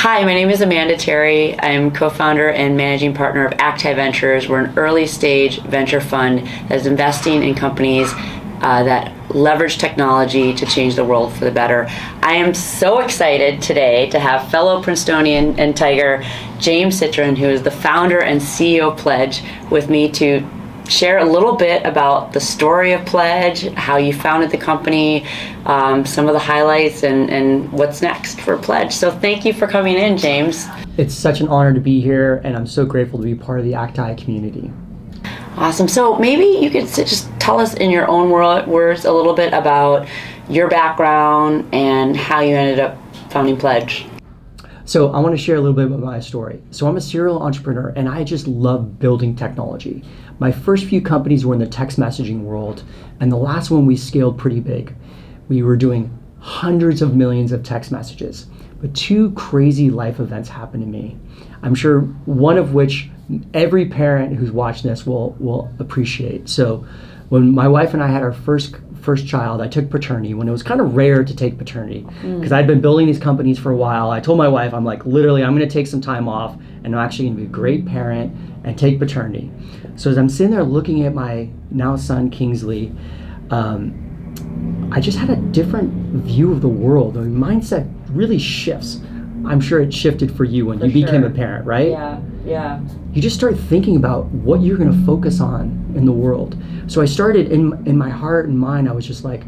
Hi, my name is Amanda Terry. I'm co-founder and managing partner of Acti Ventures. We're an early stage venture fund that is investing in companies that leverage technology to change the world for the better. I am so excited today to have fellow Princetonian and Tiger, James Citron, who is the founder and CEO of Pledge, with me to share a little bit about the story of Pledge, how you founded the company, some of the highlights, and what's next for Pledge. So thank you for coming in, James. It's such an honor to be here, and I'm so grateful to be part of the Acti community. Awesome. So maybe you could just tell us in your own words a little bit about your background and how you ended up founding Pledge. So I want to share a little bit about my story. So I'm a serial entrepreneur, and I just love building technology. My first few companies were in the text messaging world, and the last one we scaled pretty big. We were doing hundreds of millions of text messages. But two crazy life events happened to me. I'm sure one of which every parent who's watching this will appreciate. So when my wife and I had our first child, I took paternity when it was kind of rare to take paternity because I'd been building these companies for a while. I told my wife, I'm like, literally, I'm going to take some time off and I'm actually going to be a great parent and take paternity. So as I'm sitting there looking at my now son, Kingsley, I just had a different view of the world. The mindset really shifts. I'm sure it shifted for you when you became a parent, right? Yeah. You just start thinking about what you're going to focus on in the world. So I started in my heart and mind, I was just like,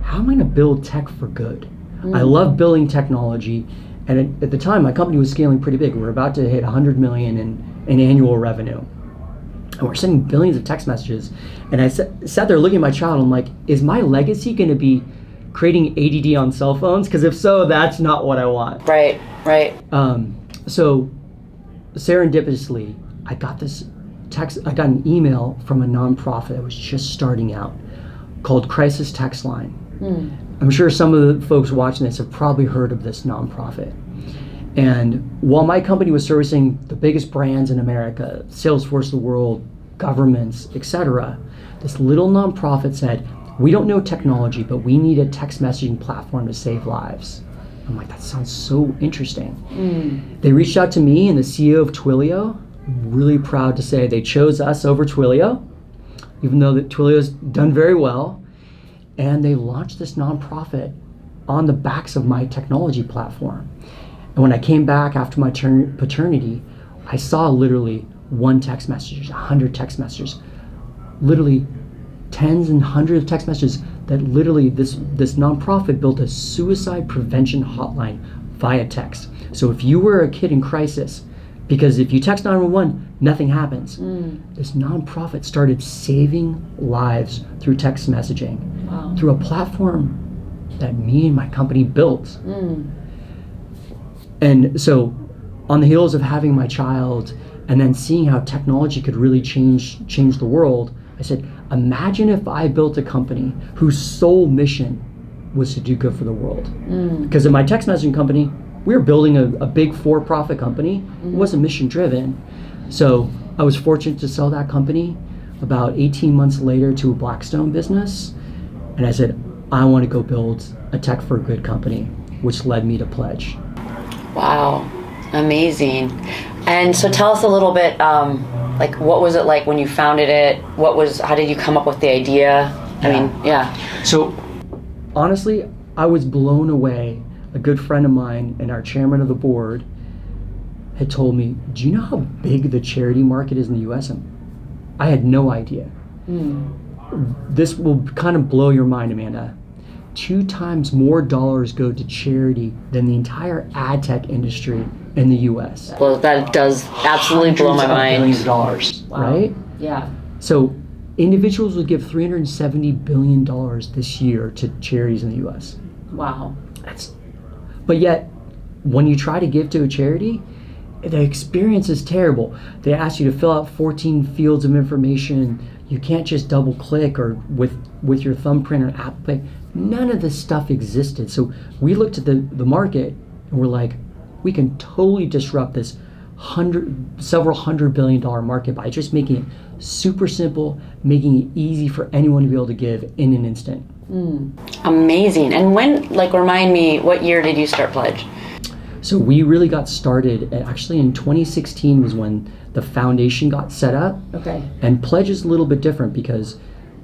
how am I going to build tech for good? I love building technology. And at the time, my company was scaling pretty big. We were about to hit 100 million in annual revenue. And we're sending billions of text messages. And I sat there looking at my child. I'm like, is my legacy going to be creating ADD on cell phones? Because if so, that's not what I want. Right. So serendipitously, I got this text. I got an email from a nonprofit that was just starting out called Crisis Text Line. I'm sure some of the folks watching this have probably heard of this nonprofit. And while my company was servicing the biggest brands in America, Salesforce of the world, governments, etc., this little nonprofit said, we don't know technology, but we need a text messaging platform to save lives. I'm like, that sounds so interesting. They reached out to me and the CEO of Twilio. I'm really proud to say they chose us over Twilio, even though that Twilio's done very well. And they launched this nonprofit on the backs of my technology platform. And when I came back after my paternity, I saw literally one text message, 100 text messages, literally tens and hundreds of text messages that literally this nonprofit built a suicide prevention hotline via text. So if you were a kid in crisis, because if you text 911, nothing happens. This nonprofit started saving lives through text messaging, through a platform that me and my company built. And so on the heels of having my child and then seeing how technology could really change the world, I said, imagine if I built a company whose sole mission was to do good for the world. Because in my text messaging company, we were building a big for-profit company. It wasn't mission driven. So I was fortunate to sell that company about 18 months later to a Blackstone business. And I said, I want to go build a tech for good company, which led me to Pledge. Wow, amazing. And so tell us a little bit, like what was it like when you founded it? How did you come up with the idea? So honestly, I was blown away. A good friend of mine and our chairman of the board had told me, do you know how big the charity market is in the US? I had no idea. This will kind of blow your mind, Amanda. 2 times more dollars go to charity than the entire ad tech industry in the US. Well, that does absolutely blow my mind. Billions of dollars, right? Yeah. So individuals would give $370 billion this year to charities in the US. Wow. But yet, when you try to give to a charity, the experience is terrible. They ask you to fill out 14 fields of information. You can't just double click or with your thumbprint or Apple Pay. None of this stuff existed. So we looked at the market and we're like, we can totally disrupt this several $100 billion market by just making it super simple, making it easy for anyone to be able to give in an instant. Amazing. And when, remind me, what year did you start Pledge? So we really got started, actually in 2016 was when the foundation got set up. Okay. And Pledge is a little bit different because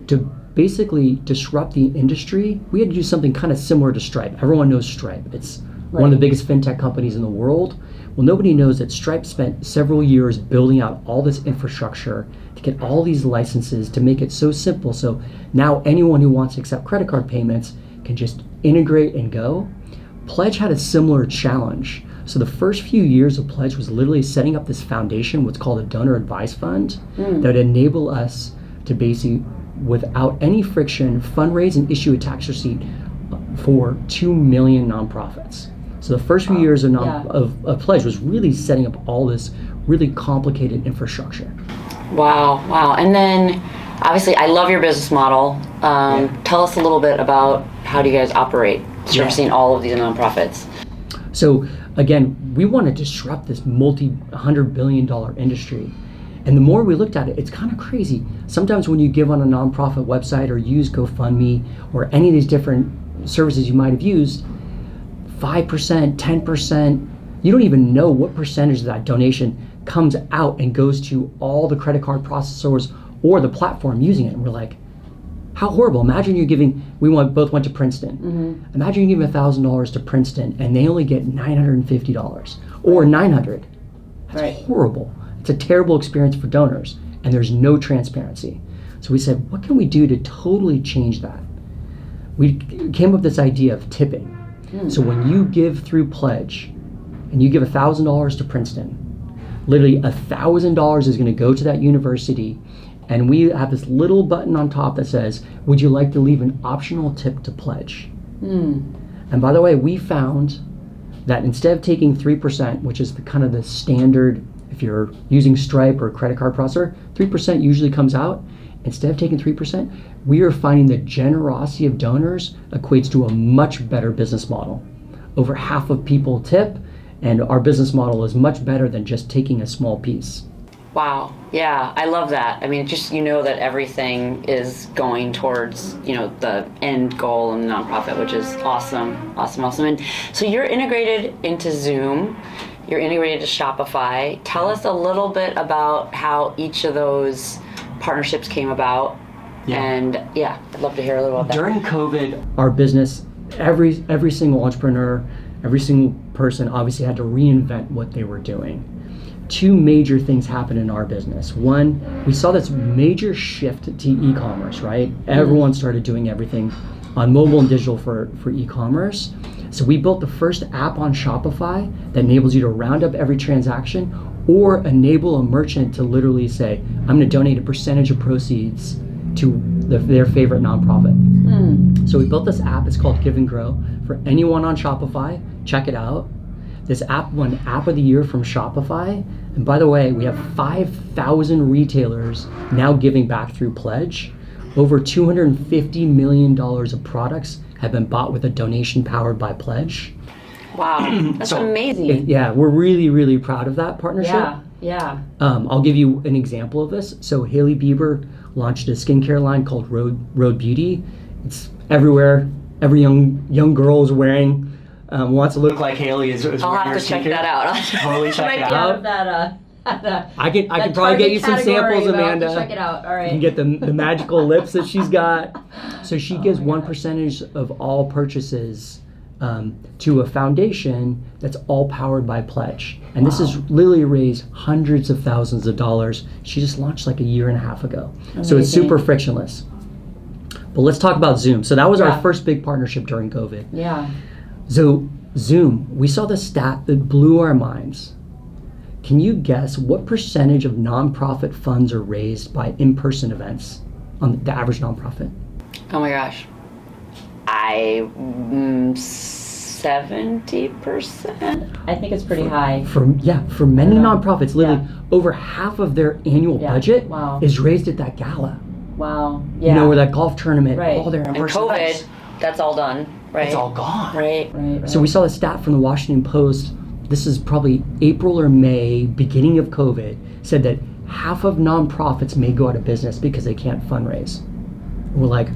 to basically disrupt the industry, we had to do something kind of similar to Stripe. Everyone knows Stripe. It's one of the biggest fintech companies in the world. Well, nobody knows that Stripe spent several years building out all this infrastructure to get all these licenses to make it so simple. So now anyone who wants to accept credit card payments can just integrate and go. Pledge had a similar challenge. So the first few years of Pledge was literally setting up this foundation, what's called a donor advised fund, that would enable us to basically, without any friction, fundraise and issue a tax receipt for 2 million nonprofits. So the first few years of Pledge was really setting up all this really complicated infrastructure. Wow. And then, obviously, I love your business model. Tell us a little bit about how do you guys operate, servicing all of these nonprofits. So again, we want to disrupt this multi-$100 billion industry. And the more we looked at it, it's kind of crazy. Sometimes when you give on a nonprofit website or use GoFundMe or any of these different services you might have used, 5%, 10%, you don't even know what percentage of that donation comes out and goes to all the credit card processors or the platform using it. And we're like, how horrible. Imagine you're giving, both went to Princeton. Imagine you give $1,000 to Princeton and they only get $950 or $900. That's horrible. It's a terrible experience for donors and there's no transparency. So we said, what can we do to totally change that? We came up with this idea of tipping. So when you give through Pledge and you give $1,000 to Princeton, literally $1,000 is going to go to that university, and we have this little button on top that says, would you like to leave an optional tip to Pledge? And by the way, we found that instead of taking 3%, which is the kind of the standard, if you're using Stripe or a credit card processor, 3% usually comes out. Instead of taking 3%, we are finding the generosity of donors equates to a much better business model. Over half of people tip, and our business model is much better than just taking a small piece. Wow. Yeah, I love that. I mean, just that everything is going towards, the end goal in the nonprofit, which is awesome. And so you're integrated into Zoom. You're integrated to Shopify. Tell us a little bit about how each of those partnerships came about. And I'd love to hear a little about that. During COVID, our business, every single entrepreneur, every single person obviously had to reinvent what they were doing. Two major things happened in our business. One, we saw this major shift to e-commerce, right? Everyone started doing everything on mobile and digital for e-commerce. So we built the first app on Shopify that enables you to round up every transaction or enable a merchant to literally say, I'm going to donate a percentage of proceeds to their favorite nonprofit. So we built this app. It's called Give and Grow. For anyone on Shopify, check it out. This app won App of the Year from Shopify. And by the way, we have 5,000 retailers now giving back through Pledge. Over $250 million of products have been bought with a donation powered by Pledge. Wow, that's amazing. We're really, really proud of that partnership. Yeah. I'll give you an example of this. So Hailey Bieber launched a skincare line called Road Beauty. It's everywhere. Every young girl is wearing, wants to look like Hailey is I'll have to check that out. Totally check it out. I can that probably get you some category, samples, Amanda. I'll have to check it out. All right. You can get the magical lips that she's got. So she gives 1% of all purchases to a foundation that's all powered by Pledge. And this has literally raised hundreds of thousands of dollars. She just launched like a year and a half ago. Amazing. So it's super frictionless. But let's talk about Zoom. So that was our first big partnership during COVID. Yeah. So Zoom, we saw the stat that blew our minds. Can you guess what percentage of nonprofit funds are raised by in-person events on the average nonprofit? Oh my gosh. 70%? I think it's pretty high. For many nonprofits, literally over half of their annual budget is raised at that gala. Wow. Yeah. Or that golf tournament, all their in-person and COVID, events. That's all done, right? It's all gone. Right. So we saw a stat from the Washington Post, this is probably April or May, beginning of COVID, said that half of nonprofits may go out of business because they can't fundraise. We're like,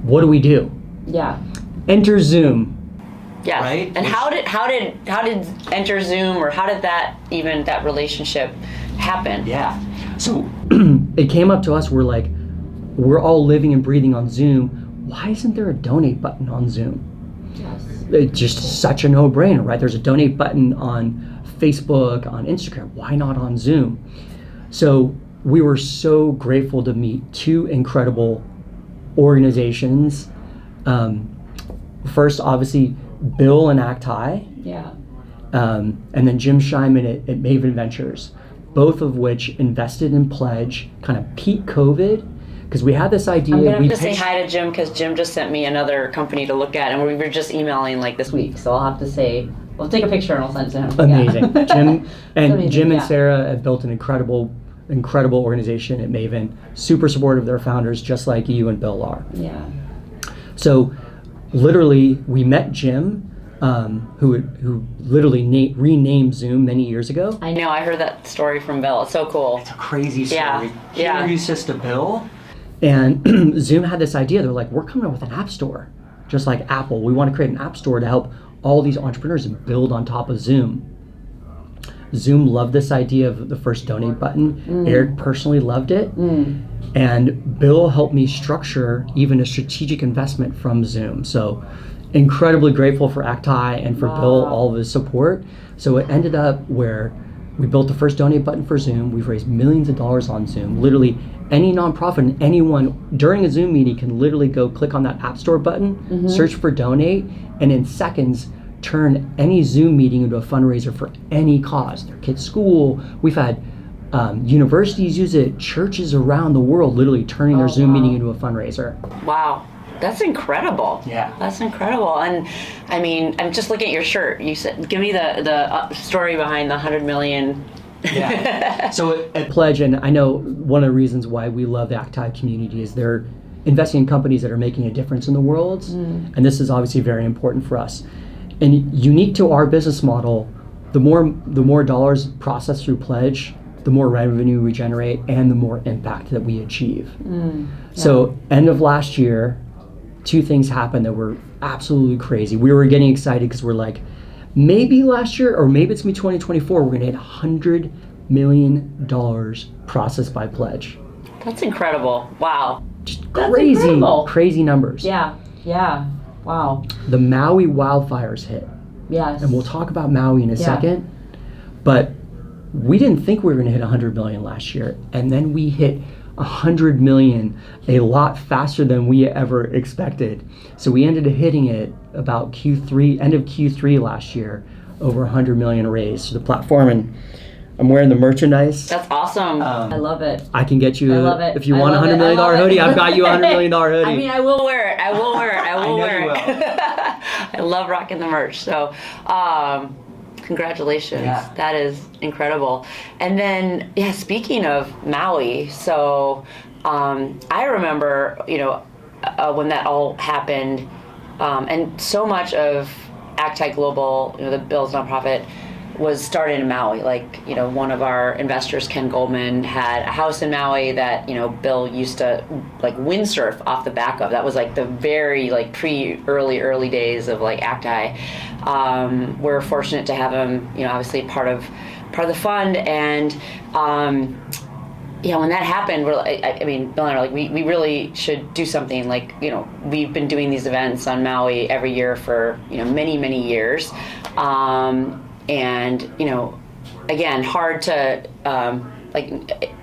what do we do? Yeah. Enter Zoom. Yes. Right? And how did Enter Zoom, or how did that relationship happen? Yeah. So it came up to us. We're like, we're all living and breathing on Zoom. Why isn't there a donate button on Zoom? Yes. It's just such a no-brainer, right? There's a donate button on Facebook, on Instagram. Why not on Zoom? So we were so grateful to meet two incredible organizations. First, obviously, Bill and Act High. Yeah. And then Jim Scheinman at Maven Ventures, both of which invested in Pledge kind of peak COVID, because we had this idea. I'm going to have to say hi to Jim, because Jim just sent me another company to look at, and we were just emailing like this week, so I'll have to say, we'll take a picture and I'll send it to him. Amazing. Yeah. Jim and Sarah have built an incredible organization at Maven, super supportive of their founders, just like you and Bill are. Yeah. So literally, we met Jim, who literally renamed Zoom many years ago. I know, I heard that story from Bill. It's so cool. It's a crazy story. Yeah. He Yeah. introduced us to Bill, and Zoom had this idea. They're like, we're coming up with an app store, just like Apple. We want to create an app store to help all these entrepreneurs build on top of Zoom. Zoom loved this idea of the first donate button. Eric personally loved it. And Bill helped me structure even a strategic investment from Zoom. So incredibly grateful for Act High and for Bill, all of his support. So it ended up where we built the first donate button for Zoom. We've raised millions of dollars on Zoom. Literally any nonprofit and anyone during a Zoom meeting can literally go click on that App Store button, search for donate, and in seconds turn any Zoom meeting into a fundraiser for any cause. Their kids' school. We've had universities use it, churches around the world literally turning their Zoom meeting into a fundraiser. Wow. That's incredible. Yeah. That's incredible. And I mean, I'm just looking at your shirt. You said, give me the story behind the 100 million. Yeah. So at Pledge, and I know one of the reasons why we love the Act High community is they're investing in companies that are making a difference in the world. And this is obviously very important for us. And unique to our business model, the more dollars processed through Pledge, the more revenue we generate and the more impact that we achieve. So end of last year, two things happened that were absolutely crazy. We were getting excited because we're like, maybe last year, or maybe it's gonna be 2024, we're gonna hit $100 million processed by Pledge. That's incredible. Wow. Just That's crazy, incredible. crazy numbers. Yeah. Wow. The Maui wildfires hit. Yes. And we'll talk about Maui in a second. But we didn't think we were gonna hit 100 million last year. And then we hit 100 million a lot faster than we ever expected. So we ended up hitting it about end of Q3 last year, over 100 million raised to the platform. And I'm wearing the merchandise. That's awesome. I love it. I can get you, I love it. if you want a $100 million hoodie, I've got you a $100 million hoodie. I mean, I will wear it. I will wear it. will. I love rocking the merch. So, congratulations. Yeah. That is incredible. And then, speaking of Maui, so I remember, when that all happened, and so much of Act High Global, the Bill's nonprofit, was started in Maui. Like, one of our investors, Ken Goldman, had a house in Maui that, Bill used to windsurf off the back of. That was the very early days of Act High. We're fortunate to have him, obviously part of the fund. And when that happened, Bill and I are we really should do something. We've been doing these events on Maui every year for many years. And again, hard to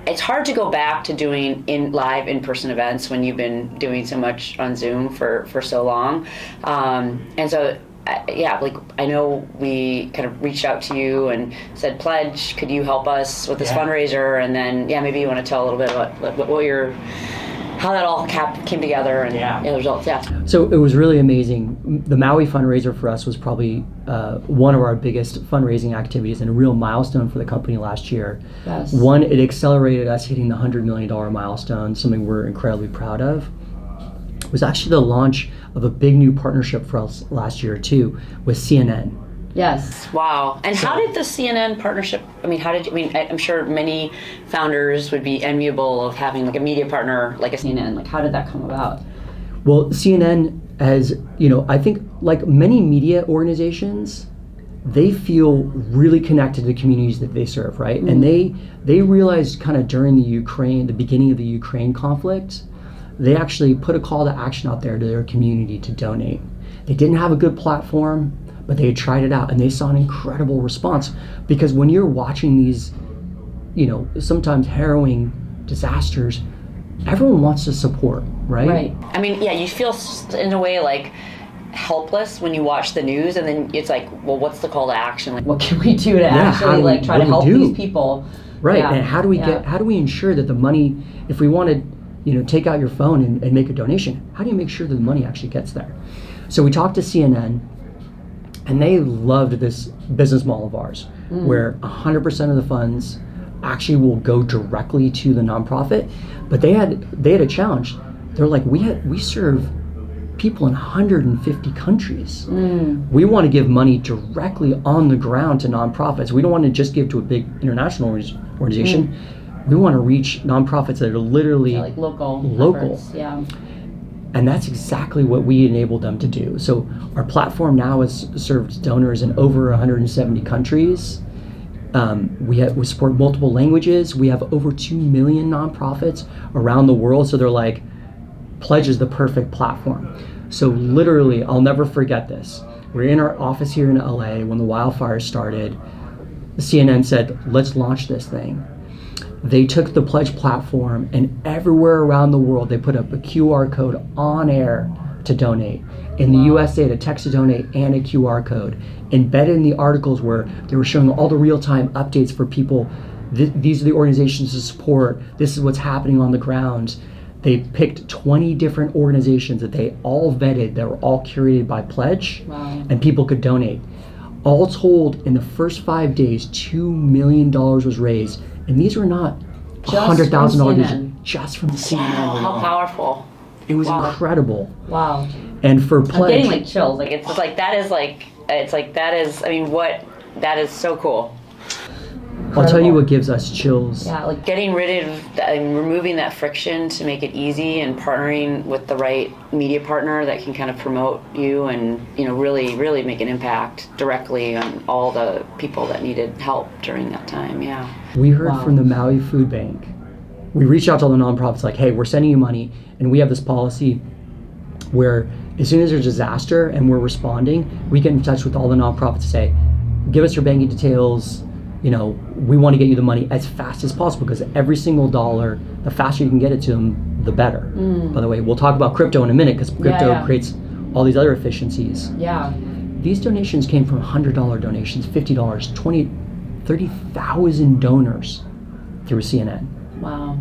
it's hard to go back to doing live in-person events when you've been doing so much on Zoom for so long. And so I know we kind of reached out to you and said, Pledge, could you help us with this fundraiser? And then maybe you want to tell a little bit about how that all came together and the results. So it was really amazing. The Maui fundraiser for us was probably one of our biggest fundraising activities and a real milestone for the company last year. Yes. One, it accelerated us hitting the $100 million milestone, something we're incredibly proud of. It was actually the launch of a big new partnership for us last year too with CNN. Yes. Wow. And how did the CNN partnership, I'm sure many founders would be enviable of having a media partner like a CNN. How did that come about? Well, CNN as you know, I think like many media organizations, they feel really connected to the communities that they serve, right? And they realized kind of during the beginning of the Ukraine conflict, they actually put a call to action out there to their community to donate. They didn't have a good platform, but they had tried it out and they saw an incredible response, because when you're watching these, you know, sometimes harrowing disasters, everyone wants to support, right? Right. I mean, yeah, you feel in a way like helpless when you watch the news, and then it's like, well, what's the call to action? Like, what can we do to actually like try to help these people? Right. Yeah. And how do we ensure that the money, if we want to, you know, take out your phone and make a donation, how do you make sure that the money actually gets there? So we talked to CNN, and they loved this business model of ours, where 100% of the funds actually will go directly to the nonprofit. But they had a challenge. They're like, we serve people in 150 countries. We want to give money directly on the ground to nonprofits. We don't want to just give to a big international organization. We want to reach nonprofits that are literally like local. Efforts. Yeah. And that's exactly what we enabled them to do. So our platform now has served donors in over 170 countries. We support multiple languages. We have over 2 million nonprofits around the world. So they're like, Pledge is the perfect platform. So literally, I'll never forget this. We're in our office here in LA when the wildfires started. CNN said, let's launch this thing. They took the Pledge platform, and everywhere around the world, they put up a QR code on air to donate. In the US, they had a text to donate and a QR code. Embedded in the articles where they were showing all the real-time updates for people. These are the organizations to support. This is what's happening on the ground. They picked 20 different organizations that they all vetted, that were all curated by Pledge, and people could donate. All told, in the first 5 days, $2 million was raised. And these were not $100,000 just from CNN. Wow, how powerful. It was incredible. Wow. And for Pledge, I'm getting like chills. Like it's like that is like, it's like that is, I mean, that is so cool. I'll tell you what gives us chills. Yeah, like getting rid of, removing that friction to make it easy, and partnering with the right media partner that can kind of promote you and, you know, really, really make an impact directly on all the people that needed help during that time. Yeah. We heard from the Maui Food Bank. We reached out to all the nonprofits like, hey, we're sending you money, and we have this policy where as soon as there's a disaster and we're responding, we get in touch with all the nonprofits to say, give us your banking details. You know, we want to get you the money as fast as possible, because every single dollar, the faster you can get it to them, the better. By the way, we'll talk about crypto in a minute, because crypto creates all these other efficiencies. Yeah. These donations came from $100 donations, $50, 20, 30,000 donors through CNN. Wow.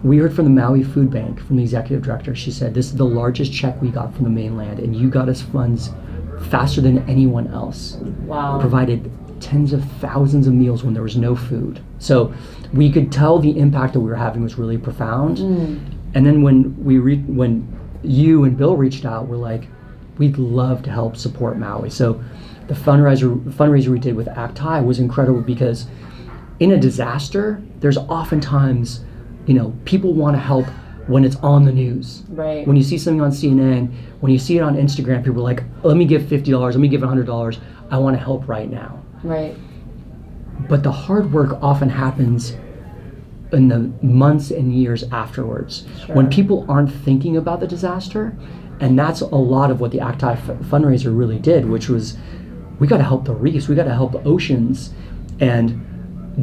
We heard from the Maui Food Bank, from the executive director. She said, this is the largest check we got from the mainland, and you got us funds faster than anyone else. Wow. Provided tens of thousands of meals when there was no food. So we could tell the impact that we were having was really profound. And then when you and Bill reached out, we're like, we'd love to help support Maui. So the fundraiser we did with Act High was incredible, because in a disaster, there's oftentimes, you know, people want to help when it's on the news. Right. When you see something on CNN, when you see it on Instagram, people are like, let me give $50, let me give $100. I want to help right now. Right. But the hard work often happens in the months and years afterwards, when people aren't thinking about the disaster. And that's a lot of what the Act High fundraiser really did, which was, we got to help the reefs, we got to help the oceans, and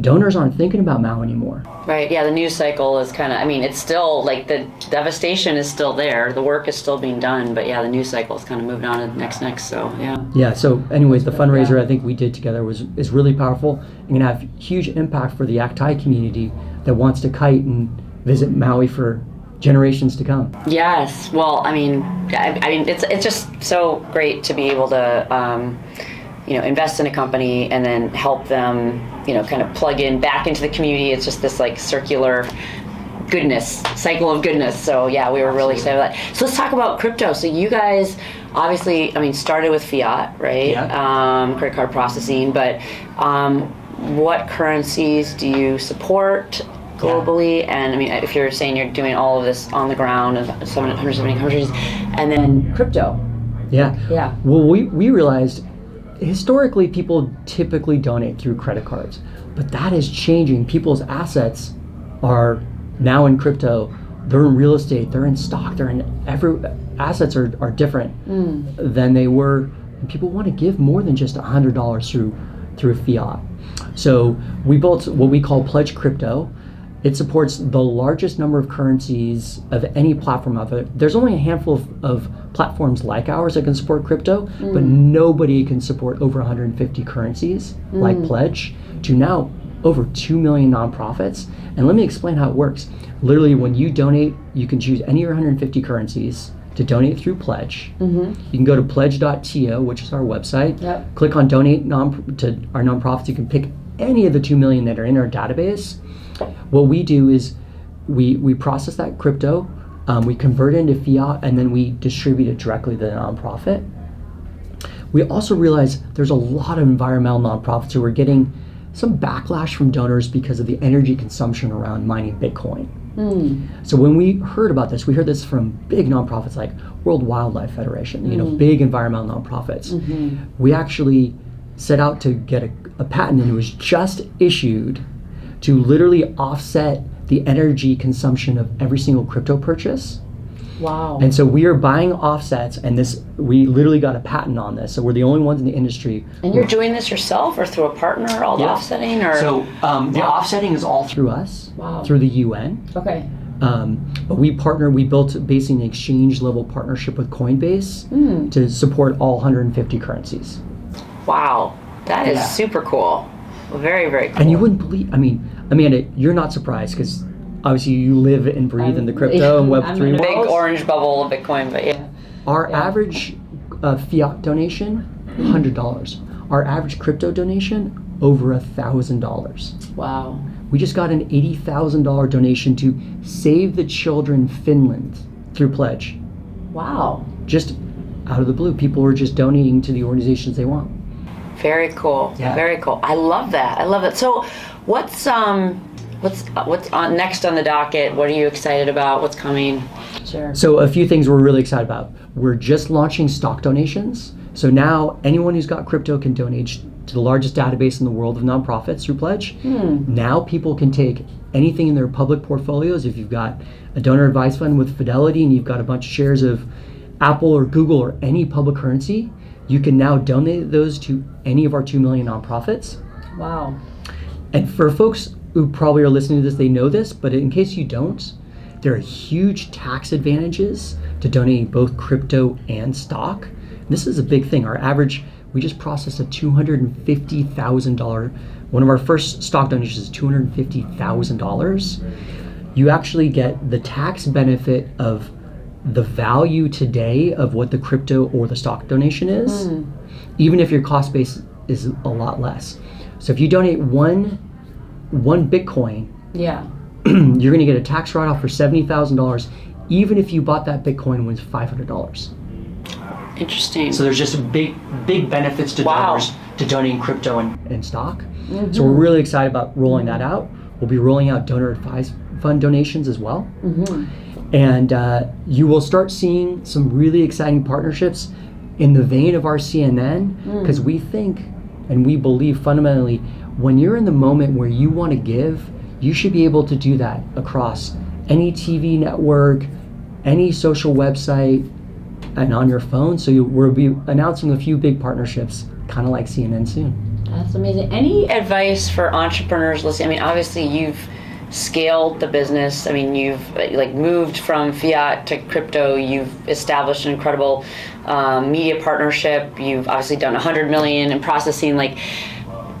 donors aren't thinking about Maui anymore. Right, yeah, the news cycle is kind of, I mean, it's still, like, the devastation is still there, the work is still being done, but yeah, the news cycle is kind of moved on to next, so yeah. Yeah, so anyways, the fundraiser I think we did together is really powerful, and going to have huge impact for the Act High community that wants to kite and visit Maui for generations to come. Yes, well, I mean, it's just so great to be able to, you know, invest in a company and then help them, you know, kind of plug in back into the community. It's just this like circular cycle of goodness. So yeah, we were really excited about that. So let's talk about crypto. So you guys obviously, I mean, started with fiat, right? Yeah. Credit card processing, but what currencies do you support? globally, and I mean, if you're saying you're doing all of this on the ground in 170 countries, and then crypto. Yeah. Well, we realized historically people typically donate through credit cards, but that is changing. People's assets are now in crypto. They're in real estate. They're in stock. They're in assets are different than they were. And people want to give more than just $100 through fiat. So we built what we call Pledge.to. It supports the largest number of currencies of any platform out there. There's only a handful of platforms like ours that can support crypto, but nobody can support over 150 currencies like Pledge, to now over 2 million nonprofits. And let me explain how it works. Literally, when you donate, you can choose any 150 currencies to donate through Pledge. You can go to Pledge.to, which is our website. Click on donate to our nonprofits. You can pick any of the 2 million that are in our database. What we do is we process that crypto, we convert it into fiat, and then we distribute it directly to the nonprofit. We also realize there's a lot of environmental nonprofits who are getting some backlash from donors because of the energy consumption around mining Bitcoin. So when we heard about this, we heard this from big nonprofits like World Wildlife Federation, big environmental nonprofits. We actually set out to get a patent, and it was just issued to literally offset the energy consumption of every single crypto purchase. Wow. And so we are buying offsets, and we literally got a patent on this. So we're the only ones in the industry. And you're doing this yourself or through a partner, all the offsetting? Or? So the offsetting is all through us, through the UN. Okay. But we built basically an exchange level partnership with Coinbase to support all 150 currencies. Wow, that is super cool. Very, very cool. And you wouldn't believe, Amanda, you're not surprised because obviously you live and breathe in the crypto and Web3 I'm in a world. big orange bubble of Bitcoin, but Our average fiat donation, $100. Our average crypto donation, over $1,000. Wow. We just got an $80,000 donation to Save the Children Finland through Pledge. Wow. Just out of the blue, people were just donating to the organizations they want. Very cool. Yeah. Very cool. I love that. So what's on next on the docket? What are you excited about? What's coming? Sure. So a few things we're really excited about. We're just launching stock donations. So now anyone who's got crypto can donate to the largest database in the world of nonprofits through Pledge. Now people can take anything in their public portfolios. If you've got a donor advised fund with Fidelity and you've got a bunch of shares of Apple or Google or any public currency, you can now donate those to any of our 2 million nonprofits. Wow. And for folks who probably are listening to this, they know this, but in case you don't, there are huge tax advantages to donating both crypto and stock. This is a big thing. Our average, we just processed a $250,000. One of our first stock donations is $250,000. You actually get the tax benefit of the value today of what the crypto or the stock donation is, even if your cost base is a lot less. So if you donate one Bitcoin, yeah, you're going to get a tax write-off for $70,000, even if you bought that Bitcoin when it's $500. Interesting. So there's just big benefits to donors to donating crypto and stock. Mm-hmm. So we're really excited about rolling that out. We'll be rolling out donor advised fund donations as well. Mm-hmm. And you will start seeing some really exciting partnerships in the vein of our CNN, because we think and we believe fundamentally, when you're in the moment where you want to give, you should be able to do that across any TV network, any social website, and on your phone. So we'll be announcing a few big partnerships, kind of like CNN soon. That's amazing. Any advice for entrepreneurs listening? I mean, obviously you've scaled the business. I mean, you've moved from fiat to crypto. You've established an incredible media partnership. You've obviously done 100 million in processing.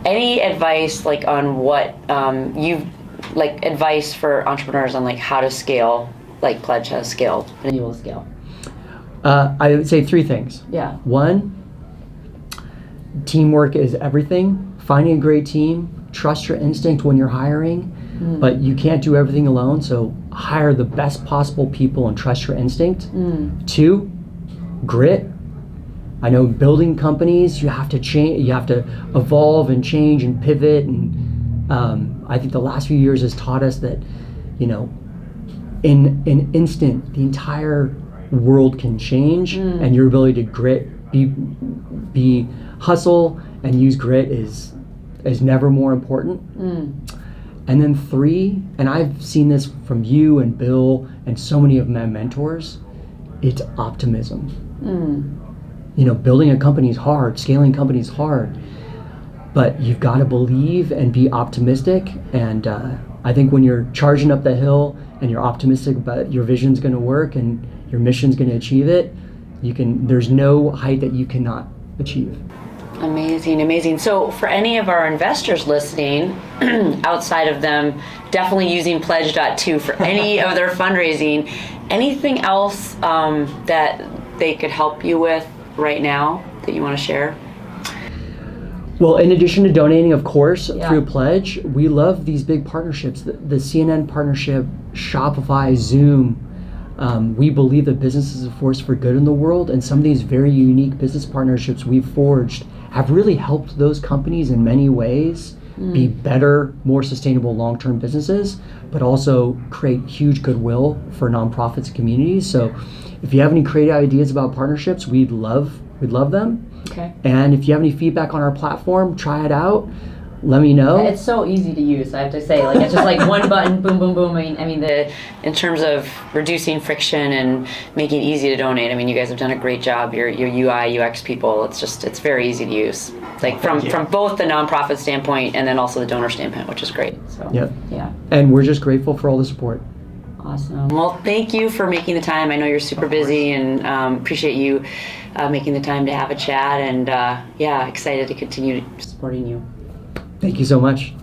Any advice on what advice for entrepreneurs on how to scale, like Pledge has scaled and you will scale? I would say three things. Yeah. One, teamwork is everything. Finding a great team, trust your instinct when you're hiring, but you can't do everything alone, so hire the best possible people and trust your instinct. Two, grit. I know building companies, you have to change, you have to evolve and change and pivot and I think the last few years has taught us that, in an instant, the entire world can change, and your ability to grit, be hustle, and use grit is never more important. And then 3, and I've seen this from you and Bill and so many of my mentors, it's optimism. Building a company is hard, scaling a company is hard, but you've got to believe and be optimistic. And I think when you're charging up the hill and you're optimistic about your vision's going to work and your mission's going to achieve it, there's no height that you cannot achieve. Amazing. So for any of our investors listening, outside of them definitely using Pledge.to for any of their fundraising, anything else that they could help you with right now that you want to share? Well, in addition to donating, of course, through Pledge, we love these big partnerships. The CNN partnership, Shopify, Zoom. We believe that business is a force for good in the world, and some of these very unique business partnerships we've forged have really helped those companies in many ways be better, more sustainable long-term businesses, but also create huge goodwill for nonprofits and communities. So if you have any creative ideas about partnerships, we'd love them. Okay. And if you have any feedback on our platform, try it out. Let me know. It's so easy to use, I have to say. It's just like one button, boom, boom, boom. I mean, in terms of reducing friction and making it easy to donate, you guys have done a great job. Your UI, UX people, it's very easy to use. From both the nonprofit standpoint and then also the donor standpoint, which is great. So, yeah. And we're just grateful for all the support. Awesome. Well, thank you for making the time. I know you're super busy, and appreciate you making the time to have a chat. And excited to continue supporting you. Thank you so much.